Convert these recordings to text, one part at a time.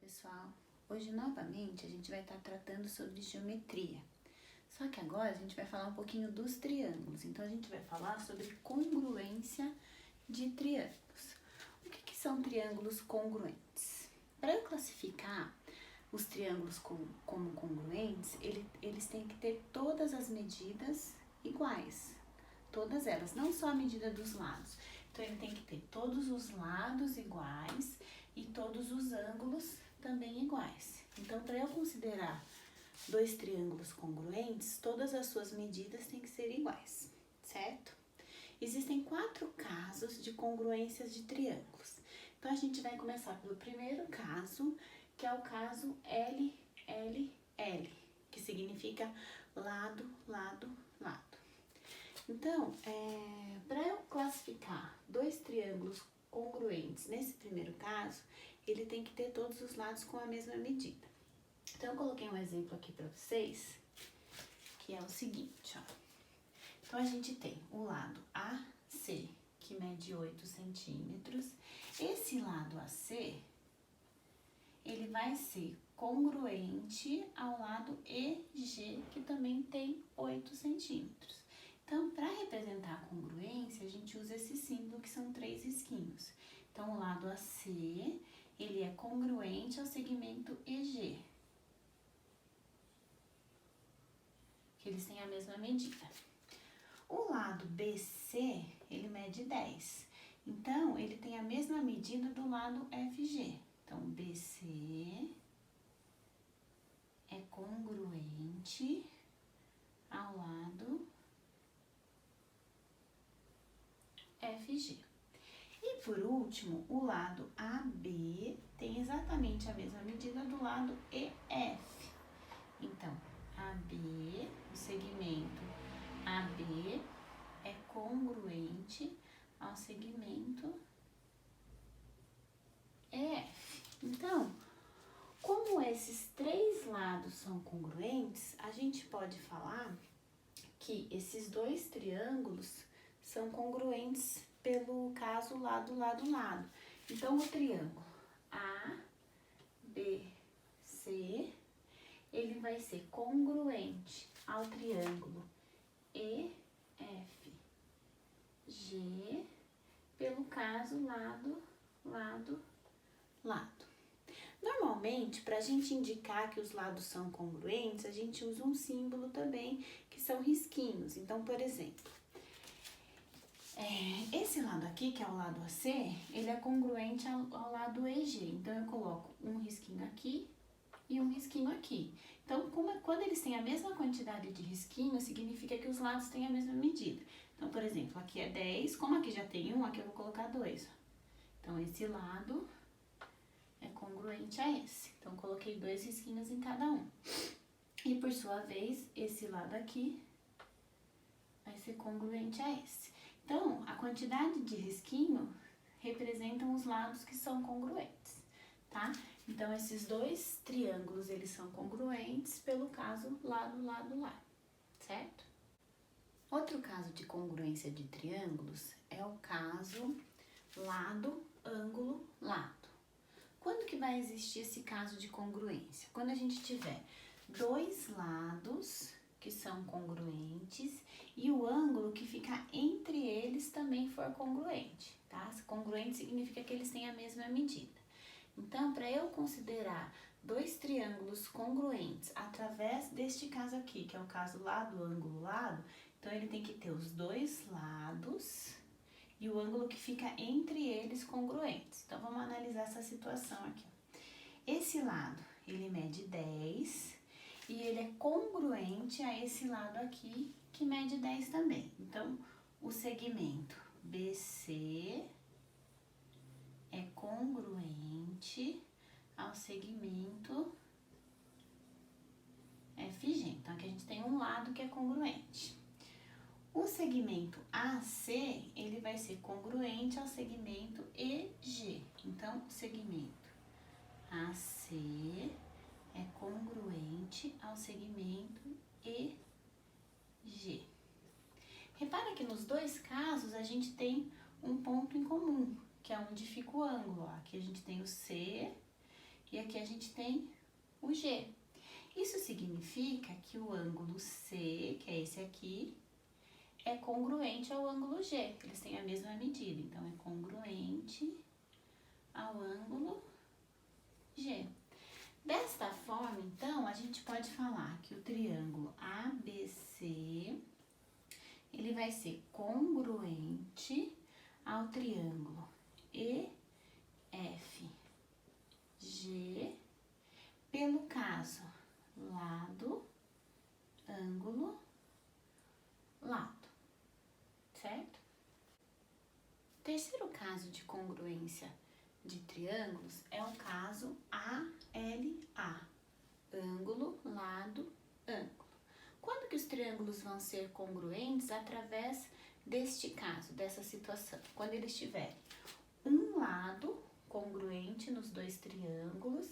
pessoal, hoje novamente a gente vai estar tratando sobre geometria. Só que agora a gente vai falar um pouquinho dos triângulos. Então a gente vai falar sobre congruência de triângulos. O que são triângulos congruentes? Para eu classificar os triângulos como congruentes, eles têm que ter todas as medidas iguais. Todas elas, não só a medida dos lados. Então ele tem que ter todos os lados iguais e todos os ângulos também iguais. Então, para eu considerar dois triângulos congruentes, todas as suas medidas têm que ser iguais, certo? Existem 4 casos de congruências de triângulos. Então, a gente vai começar pelo primeiro caso, que é o caso LLL, que significa lado, lado, lado. Então, para eu classificar dois triângulos congruentes nesse primeiro caso, ele tem que ter todos os lados com a mesma medida. Então, eu coloquei um exemplo aqui para vocês, que é o seguinte, ó. Então, a gente tem o lado AC, que mede 8 centímetros. Esse lado AC, ele vai ser congruente ao lado EG, que também tem 8 centímetros. Então, para representar a congruência, a gente usa esse símbolo que são 3 risquinhos. Então, o lado AC, ele é congruente ao segmento EG, que eles têm a mesma medida. O lado BC, ele mede 10. Então, ele tem a mesma medida do lado FG. Então, BC é congruente ao lado FG. E por último, o lado AB tem exatamente a mesma medida do lado EF. Então, AB, o segmento AB é congruente ao segmento EF. Então, como esses 3 lados são congruentes, a gente pode falar que esses dois triângulos são congruentes pelo caso lado, lado, lado. Então, o triângulo ABC, ele vai ser congruente ao triângulo EFG pelo caso lado, lado, lado. Normalmente, para a gente indicar que os lados são congruentes, a gente usa um símbolo também, que são risquinhos. Então, por exemplo, esse lado aqui, que é o lado AC, ele é congruente ao lado EG. Então, eu coloco um risquinho aqui e um risquinho aqui. Então, quando eles têm a mesma quantidade de risquinhos, significa que os lados têm a mesma medida. Então, por exemplo, aqui é 10, como aqui já tem um, aqui eu vou colocar 2. Então, esse lado é congruente a esse. Então, coloquei 2 risquinhos em cada um. E, por sua vez, esse lado aqui vai ser congruente a esse. Então, a quantidade de risquinho representam os lados que são congruentes, tá? Então, esses dois triângulos, eles são congruentes pelo caso lado, lado, lado, certo? Outro caso de congruência de triângulos é o caso lado, ângulo, lado. Quando que vai existir esse caso de congruência? Quando a gente tiver dois lados que são congruentes e o ângulo que fica entre eles também for congruente, tá? Congruente significa que eles têm a mesma medida. Então, para eu considerar dois triângulos congruentes através deste caso aqui, que é o caso lado, ângulo, lado, então ele tem que ter os dois lados e o ângulo que fica entre eles congruentes. Então, vamos analisar essa situação aqui. Esse lado, ele mede 10 e ele é congruente a esse lado aqui, que mede 10 também. Então, o segmento BC é congruente ao segmento FG. Então, aqui a gente tem um lado que é congruente. O segmento AC, ele vai ser congruente ao segmento EG. Então, o segmento AC é congruente ao segmento EG. Repara que nos dois casos a gente tem um ponto em comum, que é onde fica o ângulo. Ó. Aqui a gente tem o C e aqui a gente tem o G. Isso significa que o ângulo C, que é esse aqui, é congruente ao ângulo G. Eles têm a mesma medida, então é congruente ao ângulo G. Desta forma, então, a gente pode falar que o triângulo ABC, ele vai ser congruente ao triângulo EFG pelo caso lado, ângulo, lado, certo? O terceiro caso de congruência de triângulos é o caso ALA, ângulo, lado, ângulo. Quando que os triângulos vão ser congruentes? Através deste caso, dessa situação, quando eles tiverem um lado congruente nos dois triângulos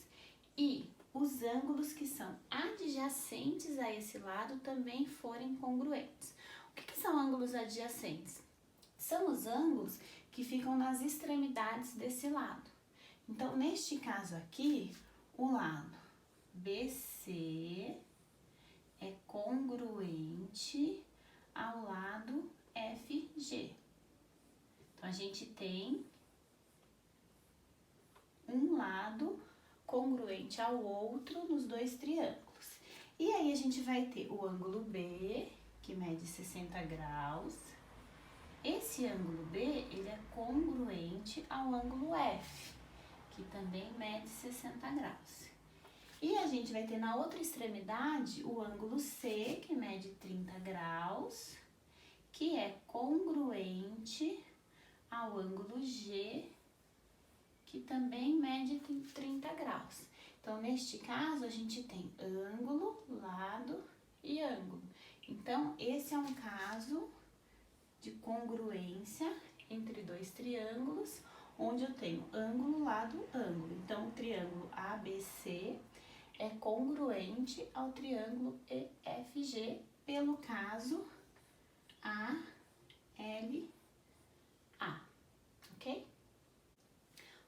e os ângulos que são adjacentes a esse lado também forem congruentes. O que são ângulos adjacentes? São os ângulos que ficam nas extremidades desse lado. Então, neste caso aqui, o lado BC é congruente ao lado FG. Então, a gente tem um lado congruente ao outro nos dois triângulos. E aí, a gente vai ter o ângulo B, que mede 60 graus. Esse ângulo B, ele é congruente ao ângulo F, que também mede 60 graus. E a gente vai ter na outra extremidade o ângulo C, que mede 30 graus, que é congruente ao ângulo G, que também mede 30 graus. Então, neste caso, a gente tem ângulo, lado e ângulo. Então, esse é um caso de congruência entre dois triângulos, onde eu tenho ângulo, lado, ângulo. Então, o triângulo ABC é congruente ao triângulo EFG pelo caso ALA, ok?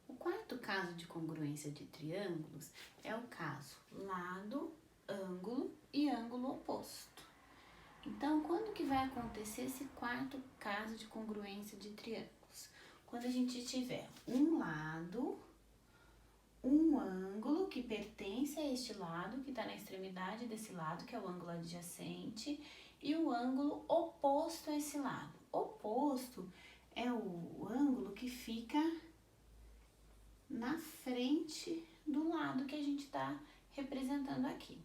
O quarto caso de congruência de triângulos é o caso lado, ângulo e ângulo oposto. Então, quando que vai acontecer esse quarto caso de congruência de triângulos? Quando a gente tiver um lado, um ângulo que pertence a este lado, que está na extremidade desse lado, que é o ângulo adjacente, e o ângulo oposto a esse lado. Oposto é o ângulo que fica na frente do lado que a gente está representando aqui.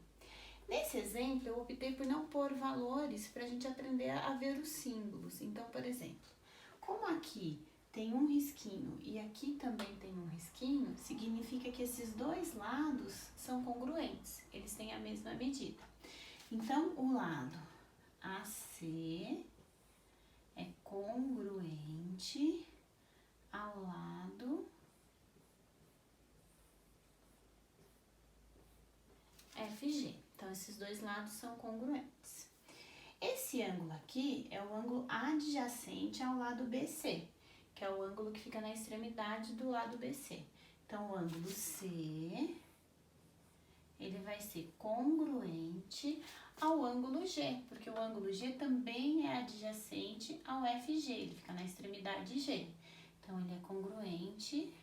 Nesse exemplo, eu optei por não pôr valores para a gente aprender a ver os símbolos. Então, por exemplo, como aqui tem um risquinho e aqui também tem um risquinho, significa que esses dois lados são congruentes, eles têm a mesma medida. Então, o lado AC é congruente ao lado FG. Então, esses dois lados são congruentes. Esse ângulo aqui é o ângulo adjacente ao lado BC, que é o ângulo que fica na extremidade do lado BC. Então, o ângulo C, ele vai ser congruente ao ângulo G, porque o ângulo G também é adjacente ao FG, ele fica na extremidade G. Então, ele é congruente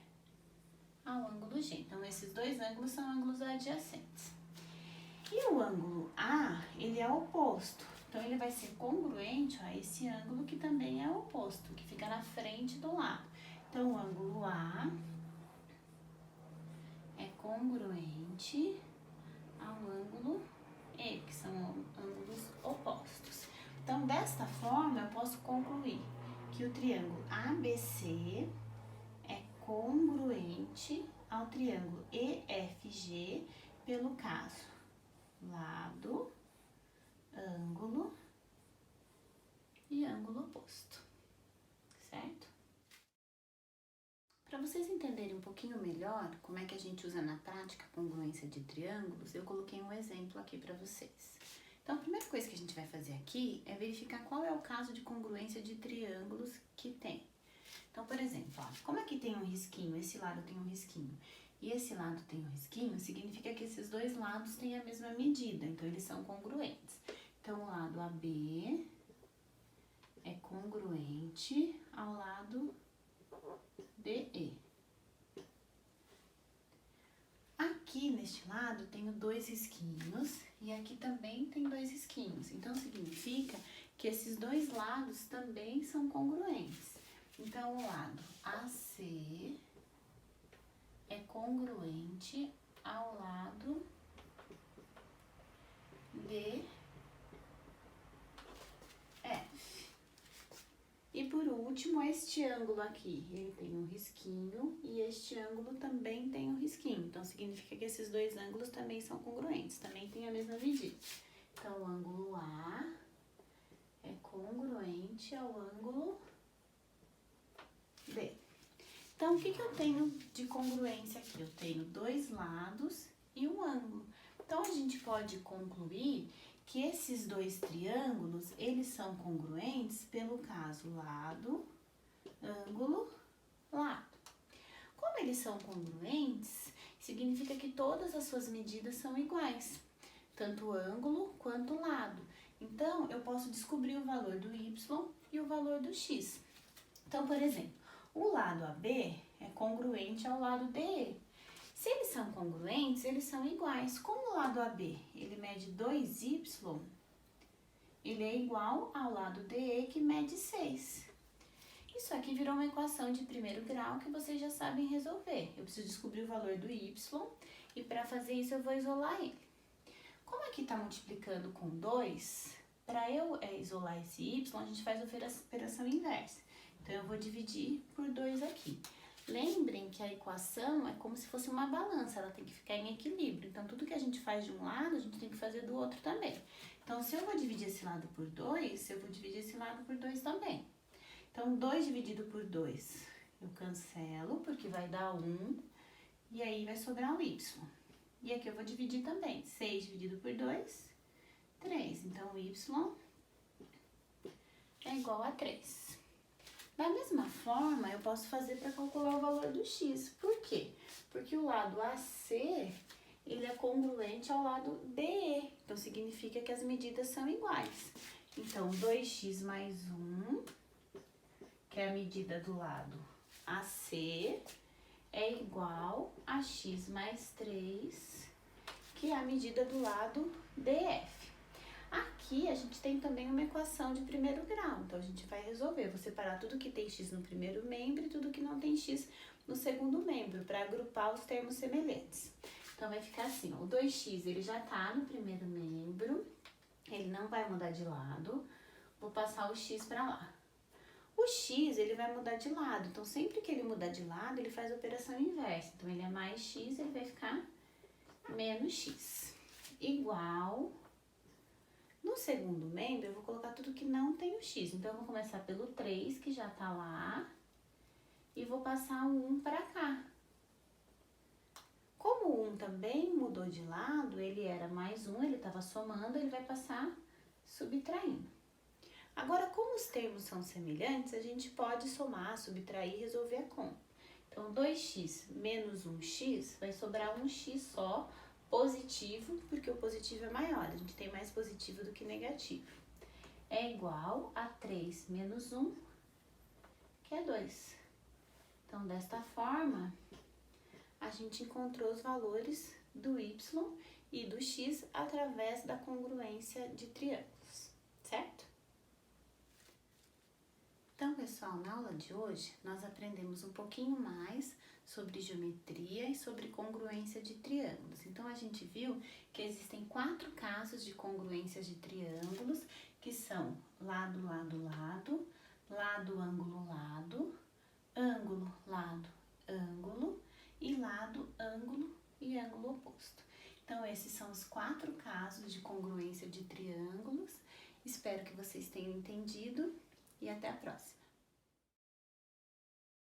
ao ângulo G. Então, esses dois ângulos são ângulos adjacentes. E o ângulo A, ele é oposto. Então, ele vai ser congruente a esse ângulo que também é oposto, que fica na frente do lado. Então, o ângulo A é congruente ao ângulo E, que são ângulos opostos. Então, desta forma, eu posso concluir que o triângulo ABC é congruente ao triângulo EFG pelo caso lado, ângulo e ângulo oposto, certo? Para vocês entenderem um pouquinho melhor como é que a gente usa na prática a congruência de triângulos, eu coloquei um exemplo aqui para vocês. Então, a primeira coisa que a gente vai fazer aqui é verificar qual é o caso de congruência de triângulos que tem. Então, por exemplo, ó, como aqui tem um risquinho, esse lado tem um risquinho, e esse lado tem um risquinho, significa que esses dois lados têm a mesma medida, então eles são congruentes. Então, o lado AB é congruente ao lado DE. Aqui neste lado tenho dois risquinhos e aqui também tem dois risquinhos. Então, significa que esses dois lados também são congruentes. Então, o lado AC é congruente ao lado DF. E por último, este ângulo aqui, ele tem um risquinho e este ângulo também tem um risquinho. Então, significa que esses dois ângulos também são congruentes, também tem a mesma medida. Então, o ângulo A é congruente ao ângulo B. Então, o que eu tenho de congruência aqui? Eu tenho dois lados e um ângulo. Então, a gente pode concluir que esses dois triângulos, eles são congruentes pelo caso lado, ângulo, lado. Como eles são congruentes, significa que todas as suas medidas são iguais, tanto ângulo quanto lado. Então, eu posso descobrir o valor do y e o valor do x. Então, por exemplo, o lado AB é congruente ao lado DE. Se eles são congruentes, eles são iguais. Como o lado AB ele mede 2y, ele é igual ao lado DE que mede 6. Isso aqui virou uma equação de primeiro grau que vocês já sabem resolver. Eu preciso descobrir o valor do y e para fazer isso eu vou isolar ele. Como aqui está multiplicando com 2, para eu isolar esse y, a gente faz a operação inversa. Então, eu vou dividir por 2 aqui. Lembrem que a equação é como se fosse uma balança, ela tem que ficar em equilíbrio. Então, tudo que a gente faz de um lado, a gente tem que fazer do outro também. Então, se eu vou dividir esse lado por 2, eu vou dividir esse lado por 2 também. Então, 2 dividido por 2, eu cancelo, porque vai dar 1, e aí vai sobrar um y. E aqui eu vou dividir também. 6 dividido por 2, 3. Então, y é igual a 3. Da mesma forma, eu posso fazer para calcular o valor do x. Por quê? Porque o lado AC, ele é congruente ao lado DE. Então, significa que as medidas são iguais. Então, 2x mais 1, que é a medida do lado AC, é igual a x mais 3, que é a medida do lado DF. Aqui a gente tem também uma equação de primeiro grau, então a gente vai resolver. Vou separar tudo que tem x no primeiro membro e tudo que não tem x no segundo membro, para agrupar os termos semelhantes. Então vai ficar assim, ó, o 2x ele já tá no primeiro membro, ele não vai mudar de lado, vou passar o x para lá. O x ele vai mudar de lado, então sempre que ele mudar de lado, ele faz a operação inversa. Então ele é mais x, ele vai ficar menos x, igual... No segundo membro, eu vou colocar tudo que não tem o x. Então, eu vou começar pelo 3, que já tá lá, e vou passar o 1 para cá. Como o 1 também mudou de lado, ele era mais 1, ele estava somando, ele vai passar subtraindo. Agora, como os termos são semelhantes, a gente pode somar, subtrair e resolver a conta. Então, 2x menos 1x vai sobrar 1x só, positivo, porque o positivo é maior, a gente tem mais positivo do que negativo. É igual a 3 menos 1, que é 2. Então, desta forma, a gente encontrou os valores do y e do x através da congruência de triângulos, certo? Então, pessoal, na aula de hoje, nós aprendemos um pouquinho mais sobre geometria e sobre congruência de triângulos. Então, a gente viu que existem 4 casos de congruências de triângulos, que são lado, lado, lado, lado, ângulo, lado, ângulo, lado, ângulo e lado, ângulo e ângulo oposto. Então, esses são os 4 casos de congruência de triângulos. Espero que vocês tenham entendido e até a próxima.